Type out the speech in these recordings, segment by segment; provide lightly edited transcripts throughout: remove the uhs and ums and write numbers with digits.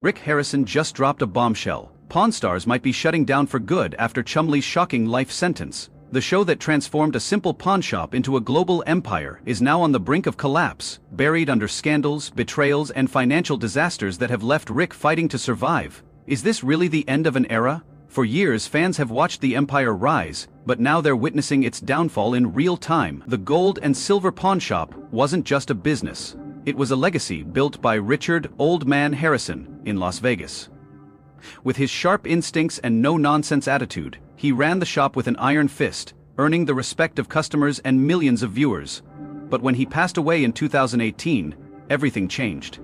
Rick Harrison just dropped a bombshell. Pawn Stars might be shutting down for good after Chumlee's shocking life sentence. The show that transformed a simple pawn shop into a global empire is now on the brink of collapse, buried under scandals, betrayals, and financial disasters that have left Rick fighting to survive. Is this really the end of an era? For years, fans have watched the empire rise, but now they're witnessing its downfall in real time. The gold and silver pawn shop wasn't just a business. It was a legacy built by Richard "Old Man" Harrison in Las Vegas. With his sharp instincts and no-nonsense attitude, he ran the shop with an iron fist, earning the respect of customers and millions of viewers. But when he passed away in 2018, everything changed.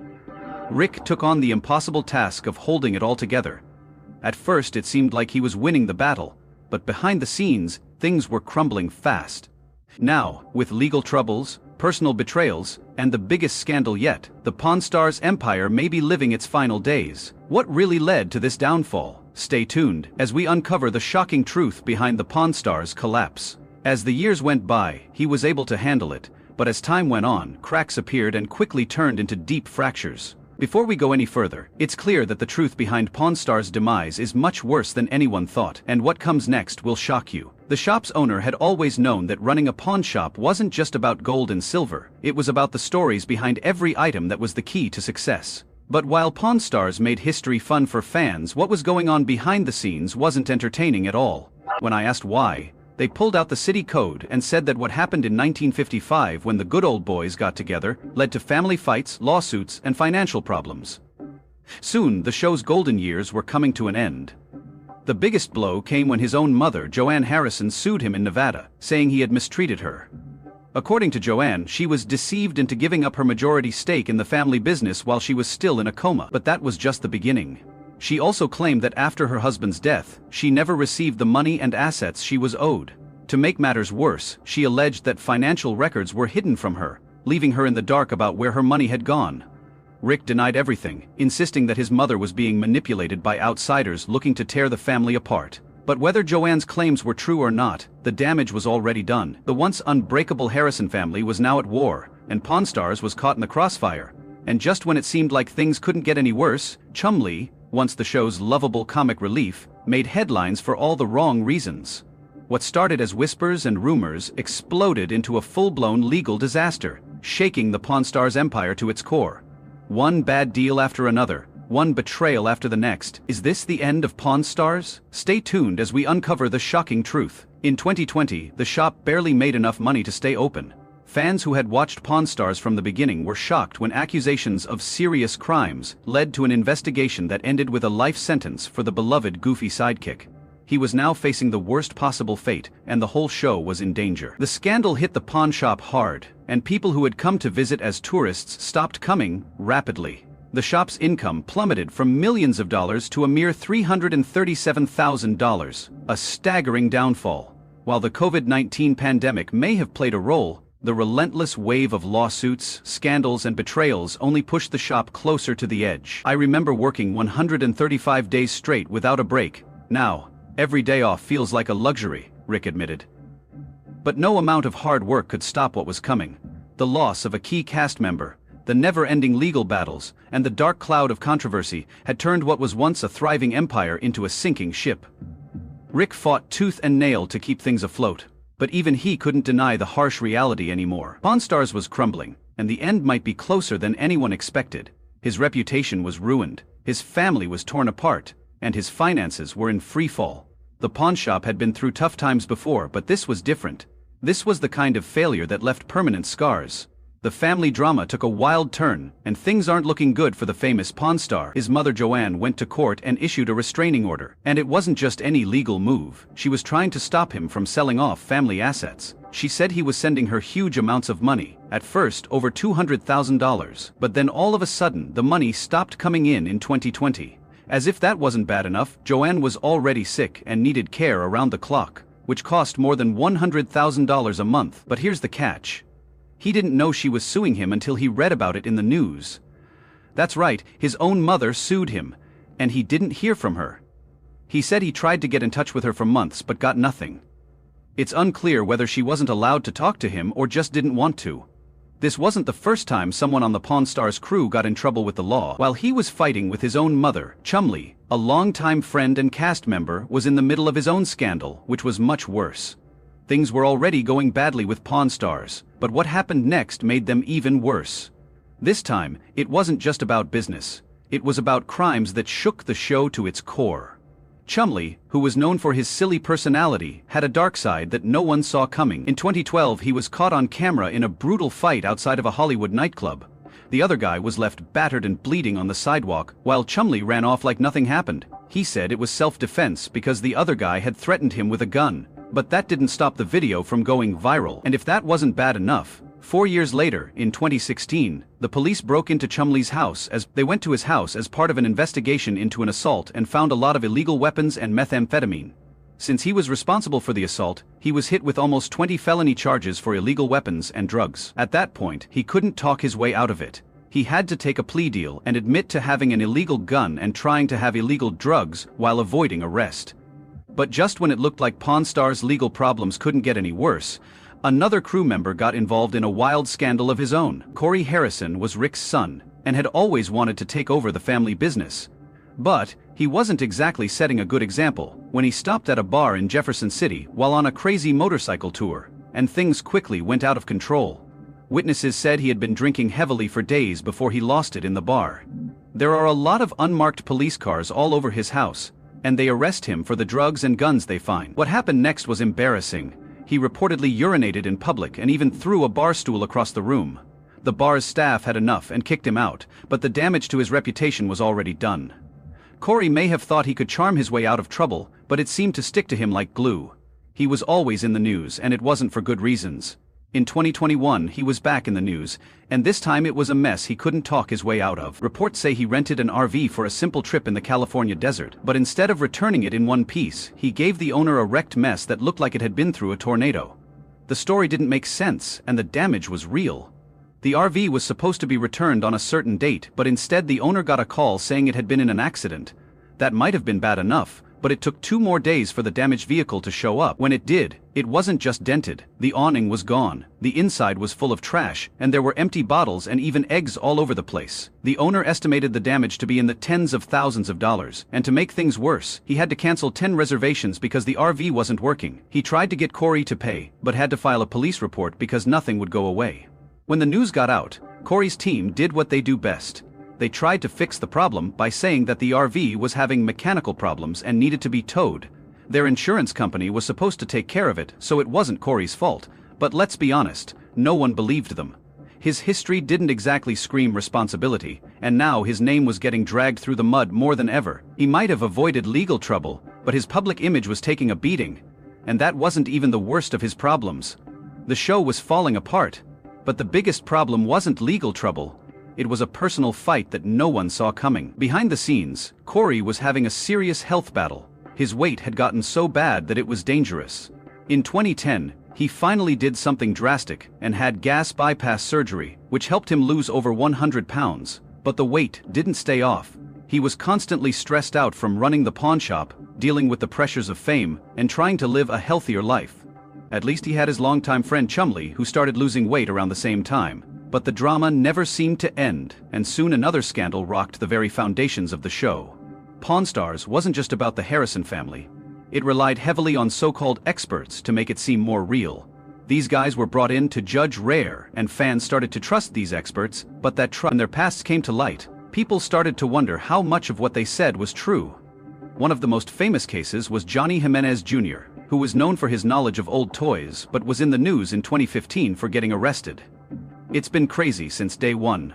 Rick took on the impossible task of holding it all together. At first it seemed like he was winning the battle, but behind the scenes, things were crumbling fast. Now, with legal troubles, personal betrayals, and the biggest scandal yet, the Pawn Stars empire may be living its final days. What really led to this downfall? Stay tuned as we uncover the shocking truth behind the Pawn Stars' collapse. As the years went by, he was able to handle it, but as time went on, cracks appeared and quickly turned into deep fractures. Before we go any further, it's clear that the truth behind Pawn Stars' demise is much worse than anyone thought, and what comes next will shock you. The shop's owner had always known that running a pawn shop wasn't just about gold and silver, it was about the stories behind every item that was the key to success. But while Pawn Stars made history fun for fans, what was going on behind the scenes wasn't entertaining at all. When I asked why, they pulled out the city code and said that what happened in 1955 when the good old boys got together led to family fights, lawsuits, and financial problems. Soon, the show's golden years were coming to an end. The biggest blow came when his own mother, Joanne Harrison, sued him in Nevada, saying he had mistreated her. According to Joanne, she was deceived into giving up her majority stake in the family business while she was still in a coma, but that was just the beginning. She also claimed that after her husband's death, she never received the money and assets she was owed. To make matters worse, she alleged that financial records were hidden from her, leaving her in the dark about where her money had gone. Rick denied everything, insisting that his mother was being manipulated by outsiders looking to tear the family apart. But whether Joanne's claims were true or not, the damage was already done. The once unbreakable Harrison family was now at war, and Pawn Stars was caught in the crossfire. And just when it seemed like things couldn't get any worse, Chumlee, once the show's lovable comic relief, made headlines for all the wrong reasons. What started as whispers and rumors exploded into a full-blown legal disaster, shaking the Pawn Stars empire to its core. One bad deal after another, one betrayal after the next. Is this the end of Pawn Stars? Stay tuned as we uncover the shocking truth. In 2020, the shop barely made enough money to stay open. Fans who had watched Pawn Stars from the beginning were shocked when accusations of serious crimes led to an investigation that ended with a life sentence for the beloved goofy sidekick. He was now facing the worst possible fate, and the whole show was in danger. The scandal hit the pawn shop hard, and people who had come to visit as tourists stopped coming rapidly. The shop's income plummeted from millions of dollars to a mere $337,000, a staggering downfall. While the COVID-19 pandemic may have played a role, the relentless wave of lawsuits, scandals, and betrayals only pushed the shop closer to the edge. I remember working 135 days straight without a break. Now, every day off feels like a luxury, Rick admitted. But no amount of hard work could stop what was coming. The loss of a key cast member, the never-ending legal battles, and the dark cloud of controversy had turned what was once a thriving empire into a sinking ship. Rick fought tooth and nail to keep things afloat. But even he couldn't deny the harsh reality anymore. Pawn Stars was crumbling, and the end might be closer than anyone expected. His reputation was ruined, his family was torn apart, and his finances were in free fall. The pawn shop had been through tough times before, but this was different. This was the kind of failure that left permanent scars. The family drama took a wild turn, and things aren't looking good for the famous Pawn Star. His mother Joanne went to court and issued a restraining order. And it wasn't just any legal move. She was trying to stop him from selling off family assets. She said he was sending her huge amounts of money, at first over $200,000. But then all of a sudden, the money stopped coming in 2020. As if that wasn't bad enough, Joanne was already sick and needed care around the clock, which cost more than $100,000 a month. But here's the catch. He didn't know she was suing him until he read about it in the news. That's right, his own mother sued him, and he didn't hear from her. He said he tried to get in touch with her for months but got nothing. It's unclear whether she wasn't allowed to talk to him or just didn't want to. This wasn't the first time someone on the Pawn Stars crew got in trouble with the law. While he was fighting with his own mother, Chumlee, a longtime friend and cast member, was in the middle of his own scandal, which was much worse. Things were already going badly with Pawn Stars, but what happened next made them even worse. This time, it wasn't just about business. It was about crimes that shook the show to its core. Chumlee, who was known for his silly personality, had a dark side that no one saw coming. In 2012, he was caught on camera in a brutal fight outside of a Hollywood nightclub. The other guy was left battered and bleeding on the sidewalk, while Chumlee ran off like nothing happened. He said it was self-defense because the other guy had threatened him with a gun. But that didn't stop the video from going viral. And if that wasn't bad enough, 4 years later, in 2016, the police broke into Chumlee's house as they went to his house as part of an investigation into an assault and found a lot of illegal weapons and methamphetamine. Since he was responsible for the assault, he was hit with almost 20 felony charges for illegal weapons and drugs. At that point, he couldn't talk his way out of it. He had to take a plea deal and admit to having an illegal gun and trying to have illegal drugs while avoiding arrest. But just when it looked like Pawn Stars' legal problems couldn't get any worse, another crew member got involved in a wild scandal of his own. Corey Harrison was Rick's son, and had always wanted to take over the family business. But he wasn't exactly setting a good example when he stopped at a bar in Jefferson City while on a crazy motorcycle tour, and things quickly went out of control. Witnesses said he had been drinking heavily for days before he lost it in the bar. There are a lot of unmarked police cars all over his house, and they arrest him for the drugs and guns they find. What happened next was embarrassing. He reportedly urinated in public and even threw a bar stool across the room. The bar's staff had enough and kicked him out, but the damage to his reputation was already done. Corey may have thought he could charm his way out of trouble, but it seemed to stick to him like glue. He was always in the news, and it wasn't for good reasons. In 2021, he was back in the news, and this time it was a mess he couldn't talk his way out of. Reports say he rented an RV for a simple trip in the California desert, but instead of returning it in one piece, he gave the owner a wrecked mess that looked like it had been through a tornado. The story didn't make sense, and the damage was real. The RV was supposed to be returned on a certain date, but instead the owner got a call saying it had been in an accident. That might have been bad enough, but it took 2 more days for the damaged vehicle to show up. When it did, it wasn't just dented, the awning was gone, the inside was full of trash, and there were empty bottles and even eggs all over the place. The owner estimated the damage to be in the tens of thousands of dollars, and to make things worse, he had to cancel 10 reservations because the RV wasn't working. He tried to get Corey to pay, but had to file a police report because nothing would go away. When the news got out, Corey's team did what they do best. They tried to fix the problem by saying that the RV was having mechanical problems and needed to be towed. Their insurance company was supposed to take care of it, so it wasn't Corey's fault. But let's be honest, no one believed them. His history didn't exactly scream responsibility, and now his name was getting dragged through the mud more than ever. He might have avoided legal trouble, but his public image was taking a beating. And that wasn't even the worst of his problems. The show was falling apart. But the biggest problem wasn't legal trouble. It was a personal fight that no one saw coming. Behind the scenes, Corey was having a serious health battle. His weight had gotten so bad that it was dangerous. In 2010, he finally did something drastic and had gas bypass surgery, which helped him lose over 100 pounds. But the weight didn't stay off. He was constantly stressed out from running the pawn shop, dealing with the pressures of fame, and trying to live a healthier life. At least he had his longtime friend Chumlee, who started losing weight around the same time. But the drama never seemed to end, and soon another scandal rocked the very foundations of the show. Pawn Stars wasn't just about the Harrison family. It relied heavily on so-called experts to make it seem more real. These guys were brought in to judge rare, and fans started to trust these experts, but that trust and their pasts came to light. People started to wonder how much of what they said was true. One of the most famous cases was Johnny Jimenez Jr., who was known for his knowledge of old toys but was in the news in 2015 for getting arrested. It's been crazy since day one.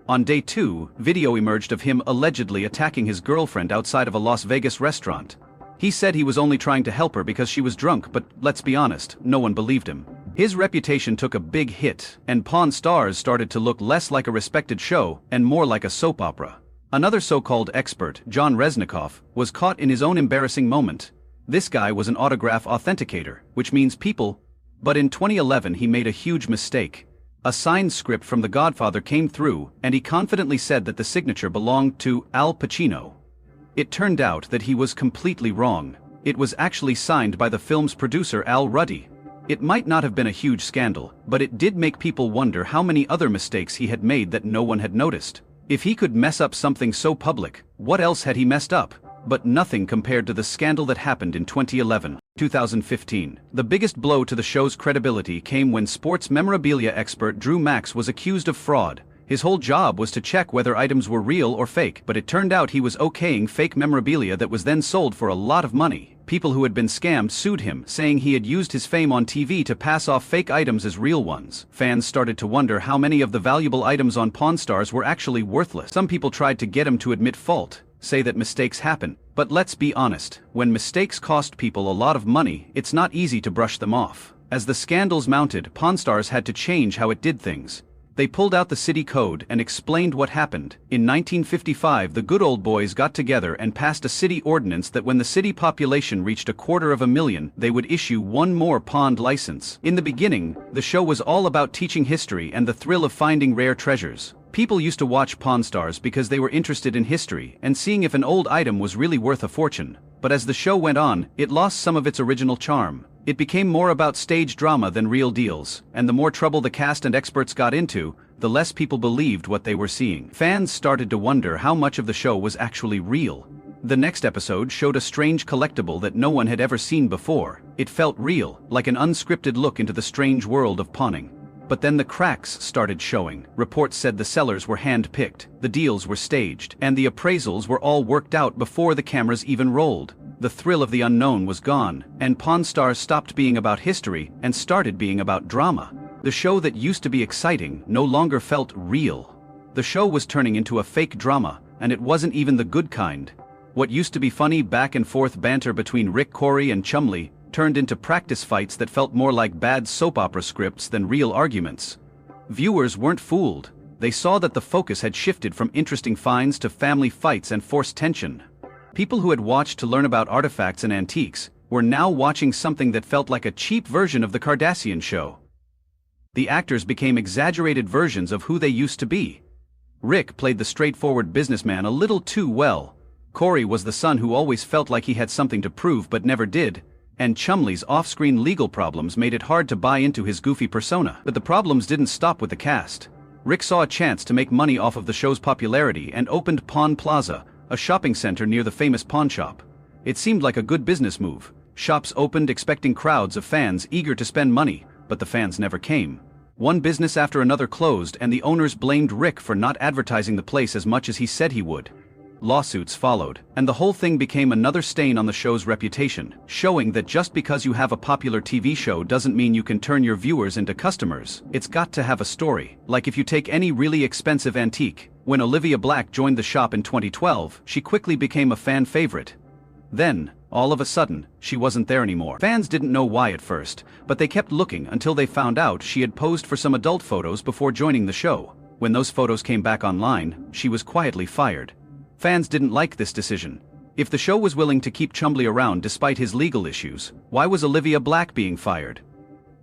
On day 2, video emerged of him allegedly attacking his girlfriend outside of a Las Vegas restaurant. He said he was only trying to help her because she was drunk, but let's be honest, no one believed him. His reputation took a big hit, and Pawn Stars started to look less like a respected show and more like a soap opera. Another so-called expert, John Resnikoff, was caught in his own embarrassing moment. This guy was an autograph authenticator, which means people. But in 2011 he made a huge mistake. A signed script from The Godfather came through, and he confidently said that the signature belonged to Al Pacino. It turned out that he was completely wrong. It was actually signed by the film's producer Al Ruddy. It might not have been a huge scandal, but it did make people wonder how many other mistakes he had made that no one had noticed. If he could mess up something so public, what else had he messed up? But nothing compared to the scandal that happened in 2011-2015. The biggest blow to the show's credibility came when sports memorabilia expert Drew Max was accused of fraud. His whole job was to check whether items were real or fake, but it turned out he was okaying fake memorabilia that was then sold for a lot of money. People who had been scammed sued him, saying he had used his fame on TV to pass off fake items as real ones. Fans started to wonder how many of the valuable items on Pawn Stars were actually worthless. Some people tried to get him to admit fault, say that mistakes happen. But let's be honest, when mistakes cost people a lot of money, it's not easy to brush them off. As the scandals mounted, Pawn Stars had to change how it did things. They pulled out the city code and explained what happened. In 1955, the good old boys got together and passed a city ordinance that when the city population reached 250,000, they would issue one more pawned license. In the beginning, the show was all about teaching history and the thrill of finding rare treasures. People used to watch Pawn Stars because they were interested in history and seeing if an old item was really worth a fortune. But as the show went on, it lost some of its original charm. It became more about stage drama than real deals, and the more trouble the cast and experts got into, the less people believed what they were seeing. Fans started to wonder how much of the show was actually real. The next episode showed a strange collectible that no one had ever seen before. It felt real, like an unscripted look into the strange world of pawning. But then the cracks started showing. Reports said the sellers were hand-picked, the deals were staged, and the appraisals were all worked out before the cameras even rolled. The thrill of the unknown was gone, and Pawn Stars stopped being about history and started being about drama. The show that used to be exciting no longer felt real. The show was turning into a fake drama, and it wasn't even the good kind. What used to be funny back-and-forth banter between Rick, Corey, and Chumlee turned into practice fights that felt more like bad soap opera scripts than real arguments. Viewers weren't fooled. They saw that the focus had shifted from interesting finds to family fights and forced tension. People who had watched to learn about artifacts and antiques were now watching something that felt like a cheap version of the Kardashian show. The actors became exaggerated versions of who they used to be. Rick played the straightforward businessman a little too well. Corey was the son who always felt like he had something to prove but never did. And Chumlee's off-screen legal problems made it hard to buy into his goofy persona. But the problems didn't stop with the cast. Rick saw a chance to make money off of the show's popularity and opened Pawn Plaza, a shopping center near the famous pawn shop. It seemed like a good business move. Shops opened expecting crowds of fans eager to spend money, but the fans never came. One business after another closed and the owners blamed Rick for not advertising the place as much as he said he would. Lawsuits followed, and the whole thing became another stain on the show's reputation, showing that just because you have a popular TV show doesn't mean you can turn your viewers into customers. It's got to have a story. Like if you take any really expensive antique. When Olivia Black joined the shop in 2012, she quickly became a fan favorite. Then, all of a sudden, she wasn't there anymore. Fans didn't know why at first, but they kept looking until they found out she had posed for some adult photos before joining the show. When those photos came back online, she was quietly fired. Fans didn't like this decision. If the show was willing to keep Chumlee around despite his legal issues, why was Olivia Black being fired?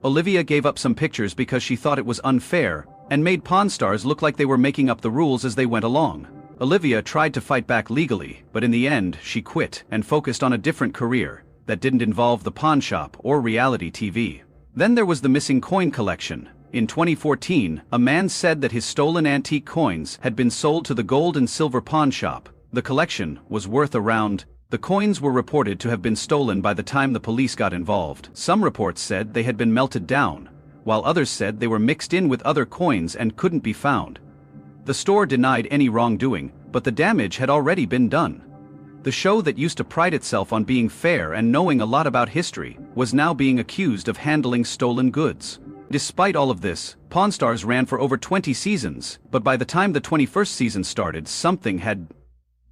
Olivia gave up some pictures because she thought it was unfair and made Pawn Stars look like they were making up the rules as they went along. Olivia tried to fight back legally, but in the end, she quit and focused on a different career that didn't involve the pawn shop or reality TV. Then there was the missing coin collection. In 2014, a man said that his stolen antique coins had been sold to the gold and silver pawn shop. The collection was worth around. The coins were reported to have been stolen by the time the police got involved. Some reports said they had been melted down, while others said they were mixed in with other coins and couldn't be found. The store denied any wrongdoing, but the damage had already been done. The show that used to pride itself on being fair and knowing a lot about history was now being accused of handling stolen goods. Despite all of this, Pawn Stars ran for over 20 seasons, but by the time the 21st season started,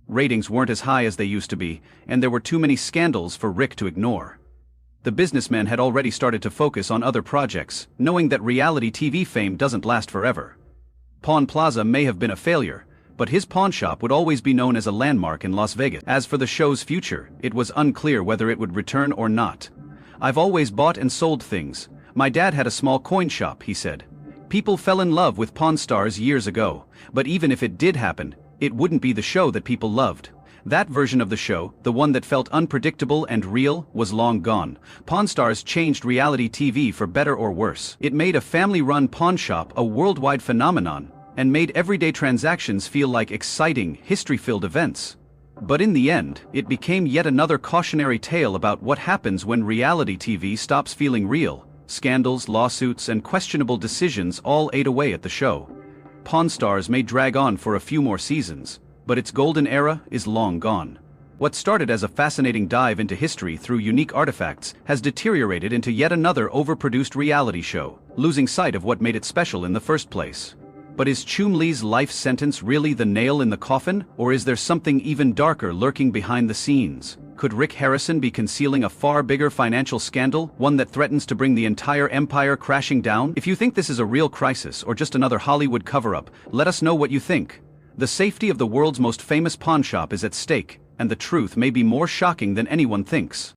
ratings weren't as high as they used to be, and there were too many scandals for Rick to ignore. The businessman had already started to focus on other projects, knowing that reality TV fame doesn't last forever. Pawn Plaza may have been a failure, but his pawn shop would always be known as a landmark in Las Vegas. As for the show's future, it was unclear whether it would return or not. "I've always bought and sold things. My dad had a small coin shop," he said. "People fell in love with Pawn Stars years ago, but even if it did happen, it wouldn't be the show that people loved. That version of the show, the one that felt unpredictable and real, was long gone. Pawn Stars changed reality TV for better or worse. It made a family-run pawn shop a worldwide phenomenon, and made everyday transactions feel like exciting, history-filled events. But in the end, it became yet another cautionary tale about what happens when reality TV stops feeling real. Scandals, lawsuits, and questionable decisions all ate away at the show. Pawn Stars may drag on for a few more seasons, but its golden era is long gone. What started as a fascinating dive into history through unique artifacts has deteriorated into yet another overproduced reality show, losing sight of what made it special in the first place. But is Chumlee's life sentence really the nail in the coffin, or is there something even darker lurking behind the scenes? Could Rick Harrison be concealing a far bigger financial scandal, one that threatens to bring the entire empire crashing down? If you think this is a real crisis or just another Hollywood cover-up, let us know what you think. The safety of the world's most famous pawn shop is at stake, and the truth may be more shocking than anyone thinks.